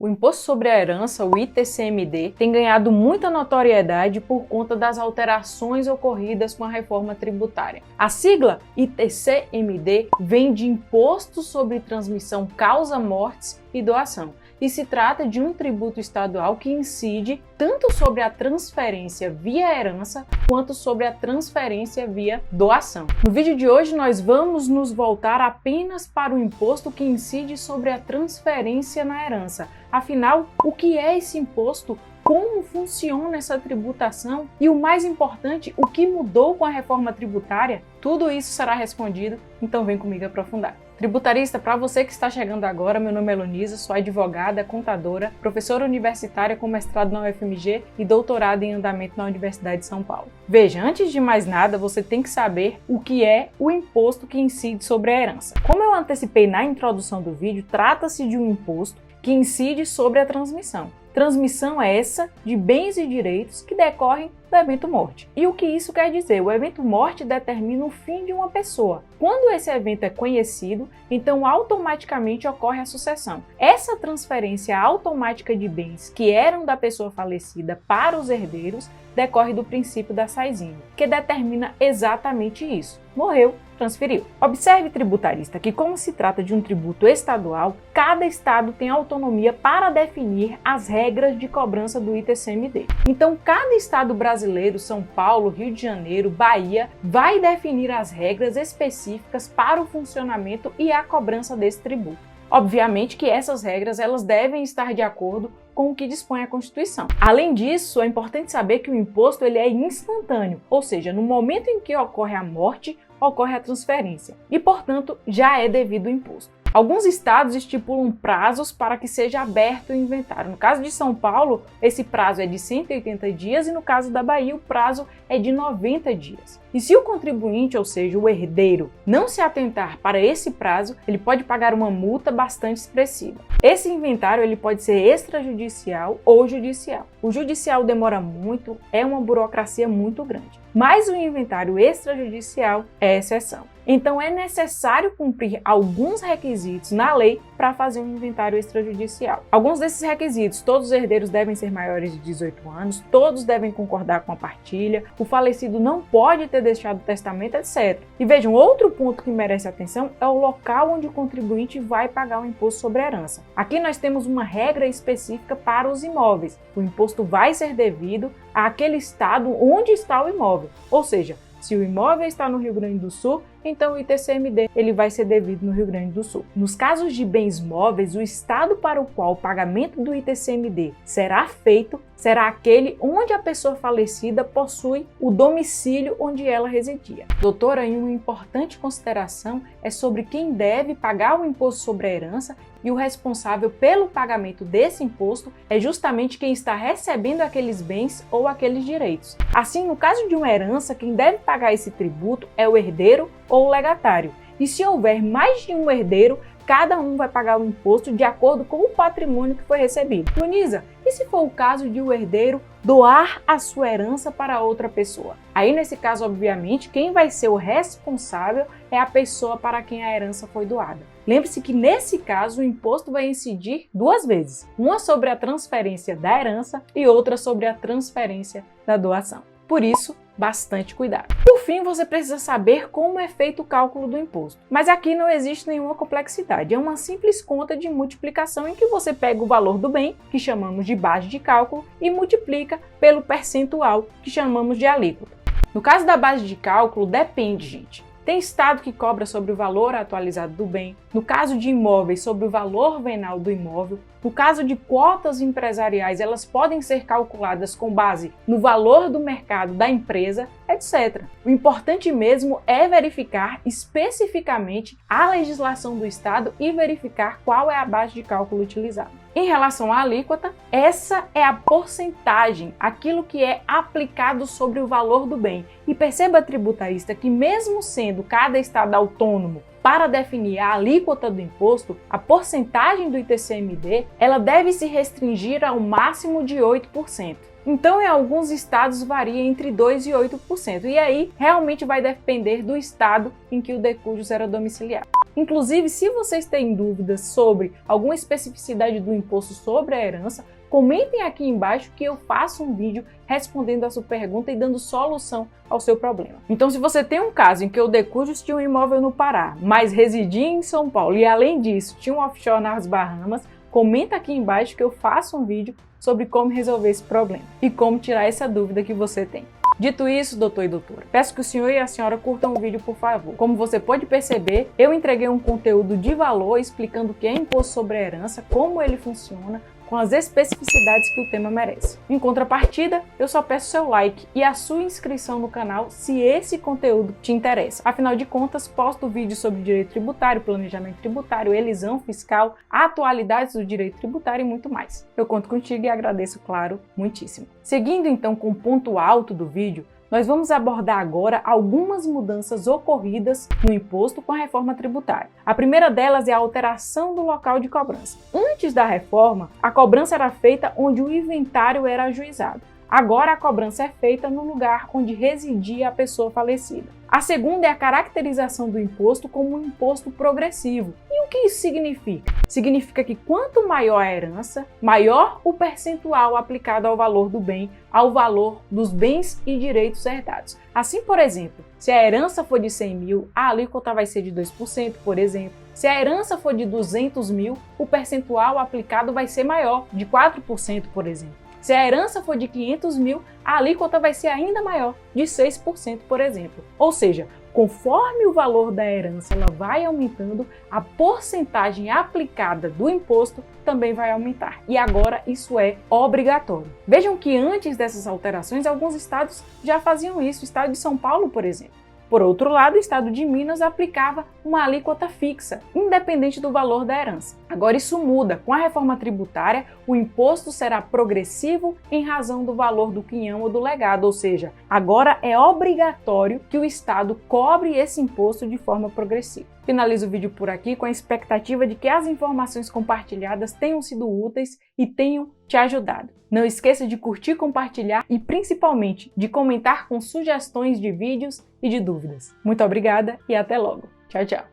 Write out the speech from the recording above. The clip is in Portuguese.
O Imposto sobre a Herança, o ITCMD, tem ganhado muita notoriedade por conta das alterações ocorridas com a reforma tributária. A sigla ITCMD vem de Imposto sobre Transmissão Causa-Mortes e Doação, e se trata de um tributo estadual que incide tanto sobre a transferência via herança quanto sobre a transferência via doação. No vídeo de hoje nós vamos nos voltar apenas para o imposto que incide sobre a transferência na herança. Afinal, o que é esse imposto? Como funciona essa tributação? E o mais importante, o que mudou com a reforma tributária? Tudo isso será respondido, então vem comigo aprofundar. Tributarista, para você que está chegando agora, meu nome é Helonísa, sou advogada, contadora, professora universitária com mestrado na UFMG e doutorado em andamento na Universidade de São Paulo. Veja, antes de mais nada, você tem que saber o que é o imposto que incide sobre a herança. Como eu antecipei na introdução do vídeo, trata-se de um imposto que incide sobre a transmissão. Transmissão é essa de bens e direitos que decorrem do evento morte. E o que isso quer dizer? O evento morte determina o fim de uma pessoa. Quando esse evento é conhecido, então automaticamente ocorre a sucessão. Essa transferência automática de bens que eram da pessoa falecida para os herdeiros decorre do princípio da Saizinho, que determina exatamente isso. Morreu, transferiu. Observe, tributarista, que como se trata de um tributo estadual, cada estado tem autonomia para definir as regras de cobrança do ITCMD. Então, cada estado brasileiro, São Paulo, Rio de Janeiro, Bahia, vai definir as regras específicas para o funcionamento e a cobrança desse tributo. Obviamente que essas regras elas devem estar de acordo com o que dispõe a Constituição. Além disso, é importante saber que o imposto ele é instantâneo, ou seja, no momento em que ocorre a morte, ocorre a transferência e, portanto, já é devido o imposto. Alguns estados estipulam prazos para que seja aberto o inventário. No caso de São Paulo, esse prazo é de 180 dias e no caso da Bahia, o prazo é de 90 dias. E se o contribuinte, ou seja, o herdeiro, não se atentar para esse prazo, ele pode pagar uma multa bastante expressiva. Esse inventário ele pode ser extrajudicial ou judicial. O judicial demora muito, é uma burocracia muito grande. Mas o inventário extrajudicial é exceção. Então é necessário cumprir alguns requisitos na lei para fazer um inventário extrajudicial. Alguns desses requisitos, todos os herdeiros devem ser maiores de 18 anos, todos devem concordar com a partilha, o falecido não pode ter deixado testamento, etc. E vejam, outro ponto que merece atenção é o local onde o contribuinte vai pagar o imposto sobre a herança. Aqui nós temos uma regra específica para os imóveis. O imposto vai ser devido àquele estado onde está o imóvel, ou seja, se o imóvel está no Rio Grande do Sul, então o ITCMD ele vai ser devido no Rio Grande do Sul. Nos casos de bens móveis, o estado para o qual o pagamento do ITCMD será feito será aquele onde a pessoa falecida possui o domicílio onde ela residia. Doutora, e uma importante consideração é sobre quem deve pagar o imposto sobre a herança, e o responsável pelo pagamento desse imposto é justamente quem está recebendo aqueles bens ou aqueles direitos. Assim, no caso de uma herança, quem deve pagar esse tributo é o herdeiro ou o legatário. E se houver mais de um herdeiro, cada um vai pagar o imposto de acordo com o patrimônio que foi recebido. Helonísa, e se for o caso de o herdeiro doar a sua herança para outra pessoa? Aí, nesse caso, obviamente, quem vai ser o responsável é a pessoa para quem a herança foi doada. Lembre-se que, nesse caso, o imposto vai incidir duas vezes. Uma sobre a transferência da herança e outra sobre a transferência da doação. Por isso, bastante cuidado. Por fim, você precisa saber como é feito o cálculo do imposto. Mas aqui não existe nenhuma complexidade, é uma simples conta de multiplicação em que você pega o valor do bem, que chamamos de base de cálculo, e multiplica pelo percentual, que chamamos de alíquota. No caso da base de cálculo, depende, gente. Tem estado que cobra sobre o valor atualizado do bem, no caso de imóveis, sobre o valor venal do imóvel. No caso de quotas empresariais, elas podem ser calculadas com base no valor do mercado da empresa, etc. O importante mesmo é verificar especificamente a legislação do estado e verificar qual é a base de cálculo utilizada. Em relação à alíquota, essa é a porcentagem, aquilo que é aplicado sobre o valor do bem. E perceba, tributarista, que mesmo sendo cada estado autônomo para definir a alíquota do imposto, a porcentagem do ITCMD, ela deve se restringir ao máximo de 8%. Então, em alguns estados varia entre 2% e 8%. E aí, realmente vai depender do estado em que o decujus era domiciliado. Inclusive, se vocês têm dúvidas sobre alguma especificidade do imposto sobre a herança, comentem aqui embaixo que eu faço um vídeo respondendo a sua pergunta e dando solução ao seu problema. Então, se você tem um caso em que o decujus tinha um imóvel no Pará, mas residia em São Paulo e além disso tinha um offshore nas Bahamas, comenta aqui embaixo que eu faço um vídeo sobre como resolver esse problema e como tirar essa dúvida que você tem. Dito isso, doutor e doutora, peço que o senhor e a senhora curtam o vídeo, por favor. Como você pode perceber, eu entreguei um conteúdo de valor explicando o que é imposto sobre a herança, como ele funciona, com as especificidades que o tema merece. Em contrapartida, eu só peço seu like e a sua inscrição no canal se esse conteúdo te interessa. Afinal de contas, posto vídeos sobre direito tributário, planejamento tributário, elisão fiscal, atualidades do direito tributário e muito mais. Eu conto contigo e agradeço, claro, muitíssimo. Seguindo então com o ponto alto do vídeo, nós vamos abordar agora algumas mudanças ocorridas no imposto com a reforma tributária. A primeira delas é a alteração do local de cobrança. Antes da reforma, a cobrança era feita onde o inventário era ajuizado. Agora a cobrança é feita no lugar onde residia a pessoa falecida. A segunda é a caracterização do imposto como um imposto progressivo. E o que isso significa? Significa que quanto maior a herança, maior o percentual aplicado ao valor do bem, ao valor dos bens e direitos herdados. Assim, por exemplo, se a herança for de 100 mil, a alíquota vai ser de 2%, por exemplo. Se a herança for de 200 mil, o percentual aplicado vai ser maior, de 4%, por exemplo. Se a herança for de 500 mil, a alíquota vai ser ainda maior, de 6%, por exemplo. Ou seja, conforme o valor da herança ela vai aumentando, a porcentagem aplicada do imposto também vai aumentar. E agora isso é obrigatório. Vejam que antes dessas alterações, alguns estados já faziam isso. O estado de São Paulo, por exemplo. Por outro lado, o estado de Minas aplicava uma alíquota fixa, independente do valor da herança. Agora isso muda. Com a reforma tributária, o imposto será progressivo em razão do valor do quinhão ou do legado, ou seja, agora é obrigatório que o estado cobre esse imposto de forma progressiva. Finalizo o vídeo por aqui com a expectativa de que as informações compartilhadas tenham sido úteis e tenham te ajudado. Não esqueça de curtir, compartilhar e principalmente de comentar com sugestões de vídeos e de dúvidas. Muito obrigada e até logo. Tchau, tchau.